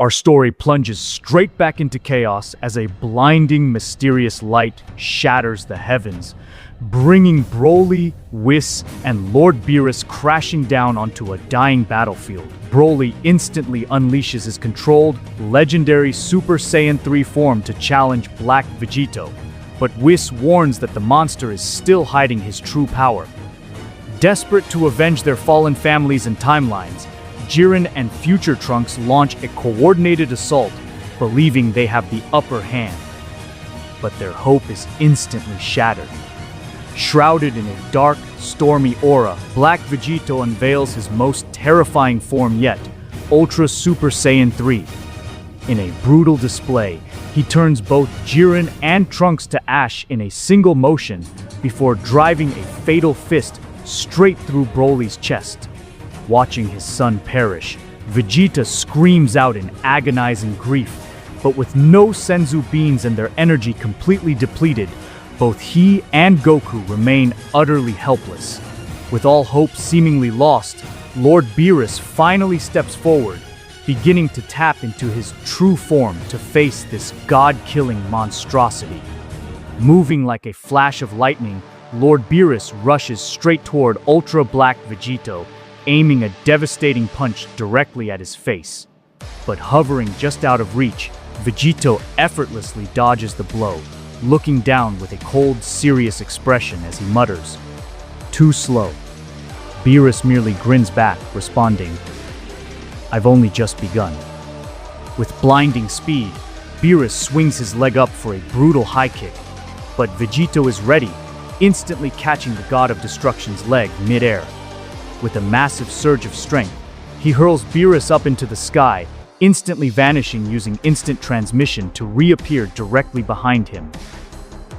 Our story plunges straight back into chaos as a blinding, mysterious light shatters the heavens, bringing Broly, Whis, and Lord Beerus crashing down onto a dying battlefield. Broly instantly unleashes his controlled, legendary Super Saiyan 3 form to challenge Black Vegito, but Whis warns that the monster is still hiding his true power. Desperate to avenge their fallen families and timelines, Jiren and Future Trunks launch a coordinated assault, believing they have the upper hand. But their hope is instantly shattered. Shrouded in a dark, stormy aura, Black Vegito unveils his most terrifying form yet, Ultra Super Saiyan 3. In a brutal display, he turns both Jiren and Trunks to ash in a single motion before driving a fatal fist straight through Broly's chest. Watching his son perish, Vegeta screams out in agonizing grief, but with no Senzu beans and their energy completely depleted, both he and Goku remain utterly helpless. With all hope seemingly lost, Lord Beerus finally steps forward, beginning to tap into his true form to face this god-killing monstrosity. Moving like a flash of lightning, Lord Beerus rushes straight toward Ultra Black Vegito, aiming a devastating punch directly at his face. But hovering just out of reach, Vegito effortlessly dodges the blow, looking down with a cold, serious expression as he mutters, "Too slow." Beerus merely grins back, responding, "I've only just begun." With blinding speed, Beerus swings his leg up for a brutal high kick, but Vegito is ready, instantly catching the God of Destruction's leg mid-air. With a massive surge of strength, he hurls Beerus up into the sky, instantly vanishing using instant transmission to reappear directly behind him.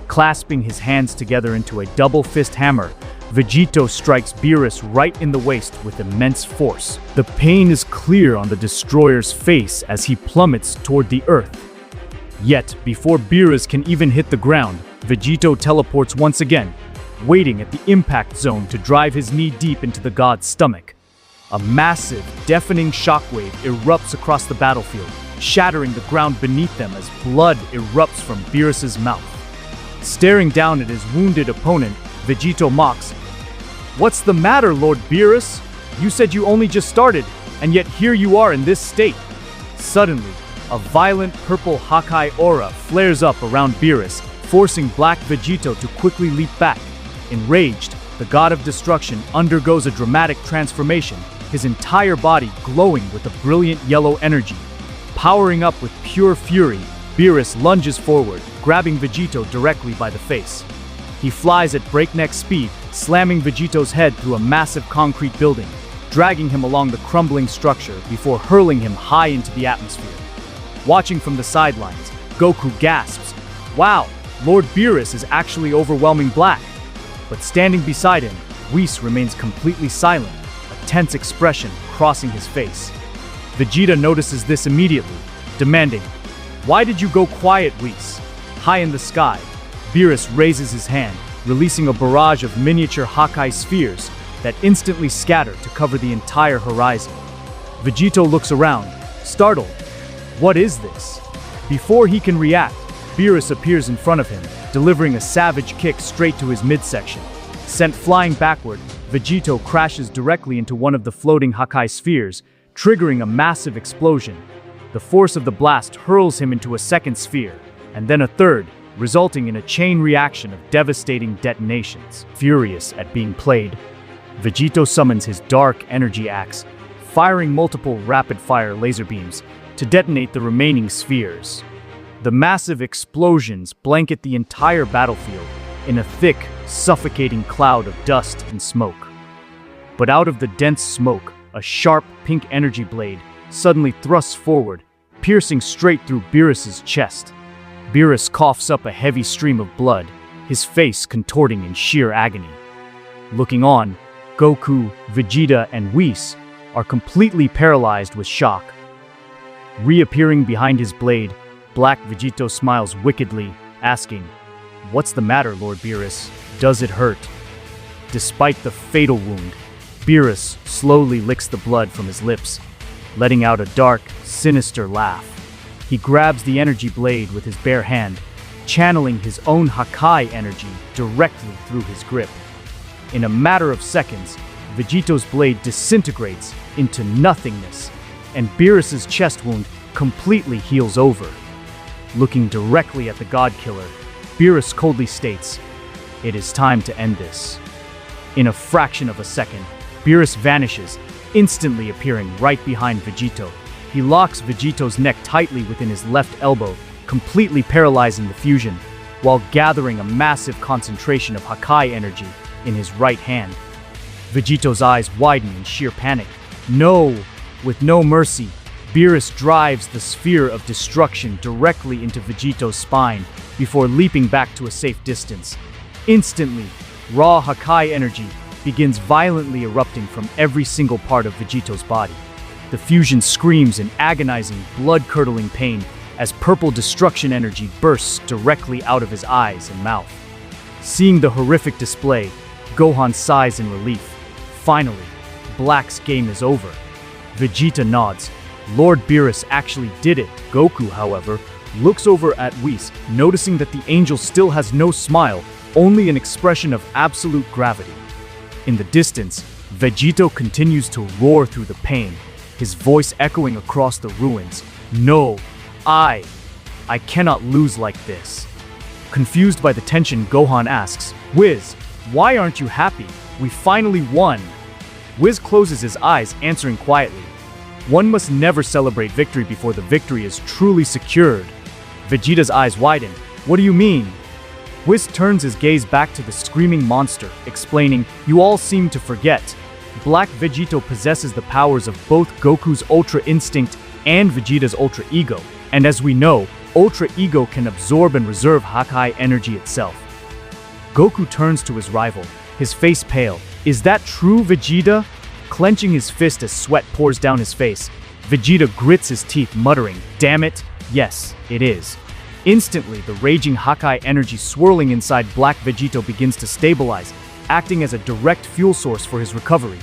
Clasping his hands together into a double fist hammer, Vegito strikes Beerus right in the waist with immense force. The pain is clear on the destroyer's face as he plummets toward the earth. Yet, before Beerus can even hit the ground, Vegito teleports once again, waiting at the impact zone to drive his knee deep into the god's stomach. A massive, deafening shockwave erupts across the battlefield, shattering the ground beneath them as blood erupts from Beerus's mouth. Staring down at his wounded opponent, Vegito mocks, "What's the matter, Lord Beerus? You said you only just started, and yet here you are in this state." Suddenly, a violent purple Hakai aura flares up around Beerus, forcing Black Vegito to quickly leap back. Enraged, the God of Destruction undergoes a dramatic transformation, his entire body glowing with a brilliant yellow energy. Powering up with pure fury, Beerus lunges forward, grabbing Vegito directly by the face. He flies at breakneck speed, slamming Vegito's head through a massive concrete building, dragging him along the crumbling structure before hurling him high into the atmosphere. Watching from the sidelines, Goku gasps, "Wow, Lord Beerus is actually overwhelming Black." But standing beside him, Whis remains completely silent, a tense expression crossing his face. Vegeta notices this immediately, demanding, "Why did you go quiet, Whis?" High in the sky, Beerus raises his hand, releasing a barrage of miniature Hakai spheres that instantly scatter to cover the entire horizon. Vegito looks around, startled. What is this? Before he can react, Beerus appears in front of him, delivering a savage kick straight to his midsection. Sent flying backward, Vegito crashes directly into one of the floating Hakai spheres, triggering a massive explosion. The force of the blast hurls him into a second sphere, and then a third, resulting in a chain reaction of devastating detonations. Furious at being played, Vegito summons his dark energy axe, firing multiple rapid-fire laser beams to detonate the remaining spheres. The massive explosions blanket the entire battlefield in a thick, suffocating cloud of dust and smoke. But out of the dense smoke, a sharp pink energy blade suddenly thrusts forward, piercing straight through Beerus's chest. Beerus coughs up a heavy stream of blood, his face contorting in sheer agony. Looking on, Goku, Vegeta, and Whis are completely paralyzed with shock. Reappearing behind his blade, Black Vegito smiles wickedly, asking, "What's the matter, Lord Beerus? Does it hurt?" Despite the fatal wound, Beerus slowly licks the blood from his lips, letting out a dark, sinister laugh. He grabs the energy blade with his bare hand, channeling his own Hakai energy directly through his grip. In a matter of seconds, Vegito's blade disintegrates into nothingness, and Beerus's chest wound completely heals over. Looking directly at the God Killer, Beerus coldly states, "It is time to end this." In a fraction of a second, Beerus vanishes, instantly appearing right behind Vegito. He locks Vegito's neck tightly within his left elbow, completely paralyzing the fusion, while gathering a massive concentration of Hakai energy in his right hand. Vegito's eyes widen in sheer panic. No! With no mercy, Beerus drives the sphere of destruction directly into Vegito's spine before leaping back to a safe distance. Instantly, raw Hakai energy begins violently erupting from every single part of Vegito's body. The fusion screams in agonizing, blood-curdling pain as purple destruction energy bursts directly out of his eyes and mouth. Seeing the horrific display, Gohan sighs in relief. Finally, Black's game is over. Vegeta nods. Lord Beerus actually did it. Goku, however, looks over at Whis, noticing that the angel still has no smile, only an expression of absolute gravity. In the distance, Vegito continues to roar through the pain, his voice echoing across the ruins. No, I cannot lose like this. Confused by the tension, Gohan asks, "Whis, why aren't you happy? We finally won." Whis closes his eyes, answering quietly, "One must never celebrate victory before the victory is truly secured." Vegeta's eyes widen. "What do you mean?" Whis turns his gaze back to the screaming monster, explaining, "You all seem to forget. Black Vegito possesses the powers of both Goku's Ultra Instinct and Vegeta's Ultra Ego, and as we know, Ultra Ego can absorb and reserve Hakai energy itself." Goku turns to his rival, his face pale. "Is that true, Vegeta?" Clenching his fist as sweat pours down his face, Vegeta grits his teeth, muttering, "Damn it, yes, it is." Instantly, the raging Hakai energy swirling inside Black Vegito begins to stabilize, acting as a direct fuel source for his recovery.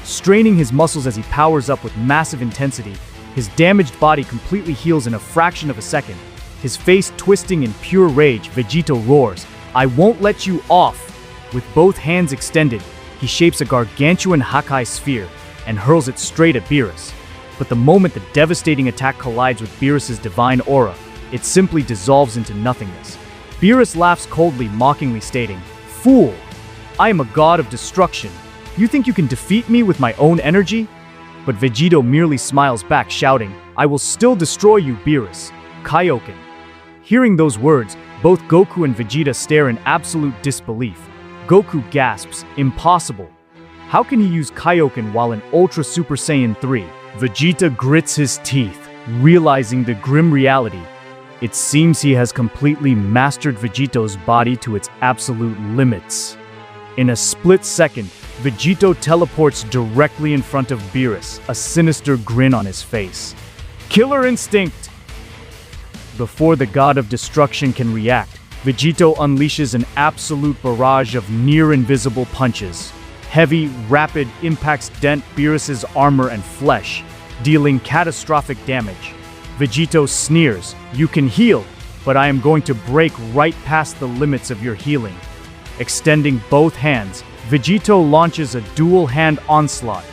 Straining his muscles as he powers up with massive intensity, his damaged body completely heals in a fraction of a second. His face twisting in pure rage, Vegito roars, "I won't let you off!" With both hands extended, he shapes a gargantuan Hakai sphere and hurls it straight at Beerus. But the moment the devastating attack collides with Beerus's divine aura, it simply dissolves into nothingness. Beerus laughs coldly, mockingly stating, "Fool! I am a god of destruction. You think you can defeat me with my own energy?" But Vegito merely smiles back, shouting, "I will still destroy you, Beerus. Kaioken." Hearing those words, both Goku and Vegeta stare in absolute disbelief. Goku gasps, "Impossible. How can he use Kaioken while in Ultra Super Saiyan 3? Vegeta grits his teeth, realizing the grim reality. It seems he has completely mastered Vegito's body to its absolute limits. In a split second, Vegito teleports directly in front of Beerus, a sinister grin on his face. Killer instinct! Before the god of destruction can react, Vegito unleashes an absolute barrage of near-invisible punches. Heavy, rapid impacts dent Beerus's armor and flesh, dealing catastrophic damage. Vegito sneers, "You can heal, but I am going to break right past the limits of your healing." Extending both hands, Vegito launches a dual-hand onslaught.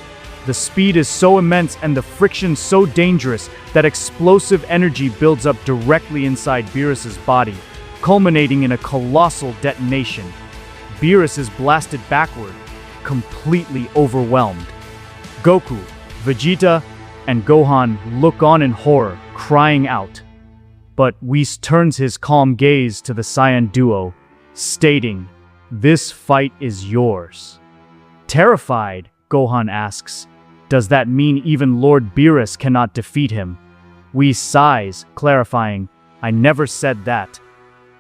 The speed is so immense and the friction so dangerous that explosive energy builds up directly inside Beerus's body, culminating in a colossal detonation. Beerus is blasted backward, completely overwhelmed. Goku, Vegeta, and Gohan look on in horror, crying out. But Whis turns his calm gaze to the Saiyan duo, stating, "This fight is yours." Terrified, Gohan asks, "Does that mean even Lord Beerus cannot defeat him?" Whis sighs, clarifying, "I never said that.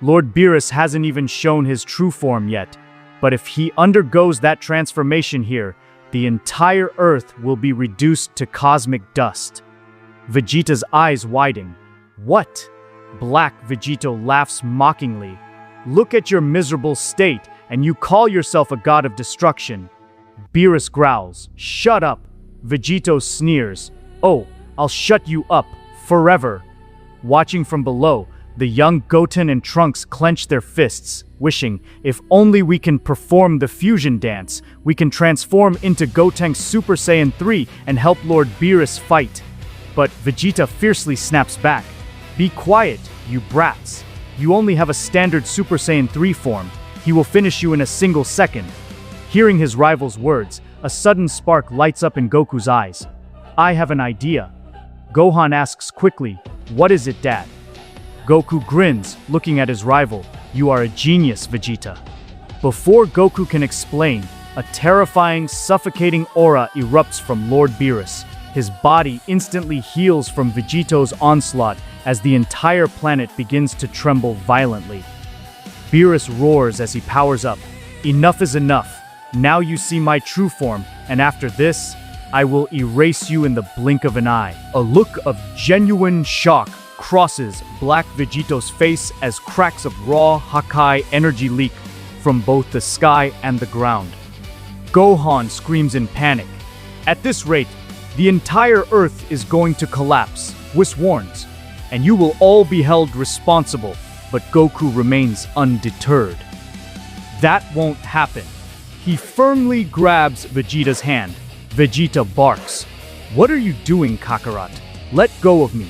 Lord Beerus hasn't even shown his true form yet, but if he undergoes that transformation here, the entire Earth will be reduced to cosmic dust." Vegeta's eyes widen. "What?" Black Vegito laughs mockingly. "Look at your miserable state, and you call yourself a god of destruction." Beerus growls, "Shut up!" Vegito sneers, "Oh, I'll shut you up forever." Watching from below, the young Goten and Trunks clench their fists, wishing, if only we can perform the fusion dance, we can transform into Goten Super Saiyan 3 and help Lord Beerus fight. But Vegeta fiercely snaps back. "Be quiet, you brats. You only have a standard Super Saiyan 3 form. He will finish you in a single second." Hearing his rival's words, a sudden spark lights up in Goku's eyes. "I have an idea." Gohan asks quickly, "What is it, Dad?" Goku grins, looking at his rival. "You are a genius, Vegeta." Before Goku can explain, a terrifying, suffocating aura erupts from Lord Beerus. His body instantly heals from Vegito's onslaught as the entire planet begins to tremble violently. Beerus roars as he powers up. "Enough is enough. Now you see my true form, and after this, I will erase you in the blink of an eye." A look of genuine shock crosses Black Vegito's face as cracks of raw Hakai energy leak from both the sky and the ground. Gohan screams in panic. "At this rate, the entire Earth is going to collapse," Whis warns, "and you will all be held responsible." But Goku remains undeterred. That won't happen. He firmly grabs Vegeta's hand. Vegeta barks. "What are you doing, Kakarot? Let go of me."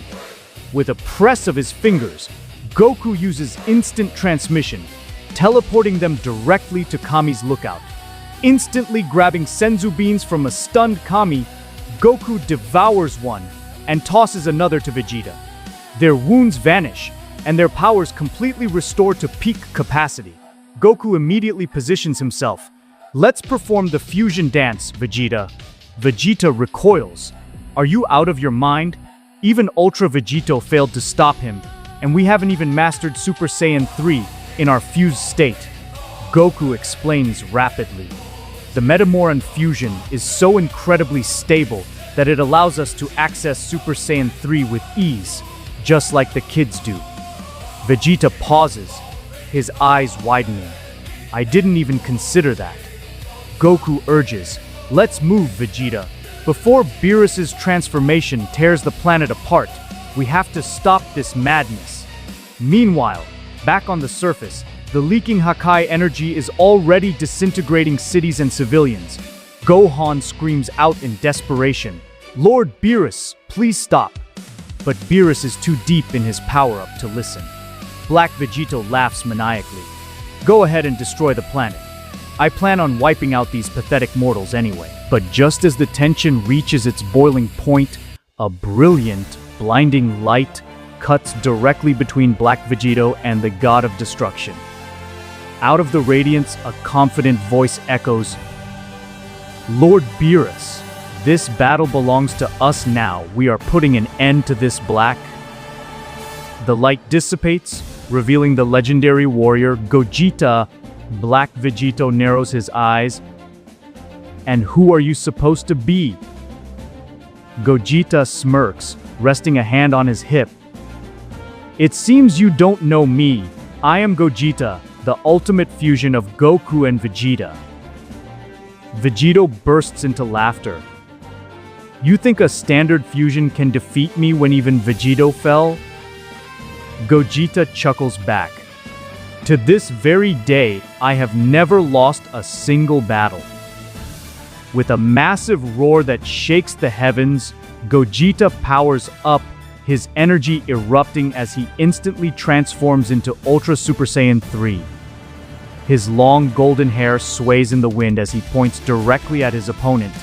With a press of his fingers, Goku uses instant transmission, teleporting them directly to Kami's lookout. Instantly grabbing Senzu beans from a stunned Kami, Goku devours one and tosses another to Vegeta. Their wounds vanish, and their powers completely restore to peak capacity. Goku immediately positions himself. "Let's perform the fusion dance, Vegeta." Vegeta recoils. "Are you out of your mind? Even Ultra Vegito failed to stop him, and we haven't even mastered Super Saiyan 3 in our fused state." Goku explains rapidly. "The Metamoran fusion is so incredibly stable that it allows us to access Super Saiyan 3 with ease, just like the kids do." Vegeta pauses, his eyes widening. "I didn't even consider that." Goku urges, "Let's move, Vegeta. Before Beerus's transformation tears the planet apart, we have to stop this madness." Meanwhile, back on the surface, the leaking Hakai energy is already disintegrating cities and civilians. Gohan screams out in desperation, "Lord Beerus, please stop." But Beerus is too deep in his power-up to listen. Black Vegito laughs maniacally. "Go ahead and destroy the planet. I plan on wiping out these pathetic mortals anyway." But just as the tension reaches its boiling point, a brilliant, blinding light cuts directly between Black Vegito and the God of Destruction. Out of the radiance, a confident voice echoes, "Lord Beerus, this battle belongs to us now. We are putting an end to this Black." The light dissipates, revealing the legendary warrior Gogeta. Black Vegito narrows his eyes. "And who are you supposed to be?" Gogeta smirks, resting a hand on his hip. "It seems you don't know me. I am Gogeta, the ultimate fusion of Goku and Vegeta." Vegito bursts into laughter. "You think a standard fusion can defeat me when even Vegito fell?" Gogeta chuckles back. "To this very day, I have never lost a single battle." With a massive roar that shakes the heavens, Gogeta powers up, his energy erupting as he instantly transforms into Ultra Super Saiyan 3. His long golden hair sways in the wind as he points directly at his opponent.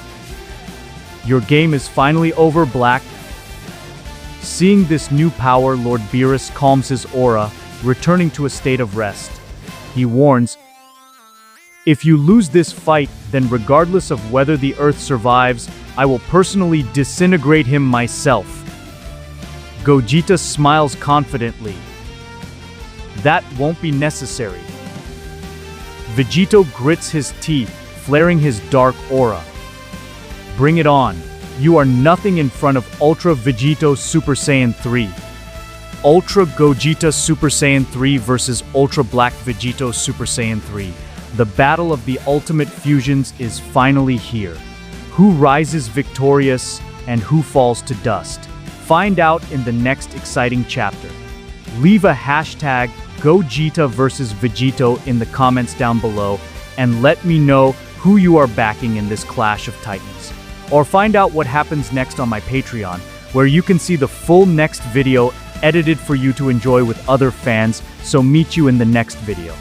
"Your game is finally over, Black." Seeing this new power, Lord Beerus calms his aura, returning to a state of rest. He warns, "If you lose this fight, then regardless of whether the Earth survives, I will personally disintegrate him myself." Gogeta smiles confidently. "That won't be necessary." Vegito grits his teeth, flaring his dark aura. "Bring it on. You are nothing in front of Ultra Vegeta Super Saiyan 3. Ultra Gogeta Super Saiyan 3 versus Ultra Black Vegito Super Saiyan 3. The battle of the ultimate fusions is finally here. Who rises victorious and who falls to dust? Find out in the next exciting chapter. Leave a hashtag Gogeta versus Vegito in the comments down below and let me know who you are backing in this clash of titans. Or find out what happens next on my Patreon, where you can see the full next video edited for you to enjoy with other fans, so meet you in the next video.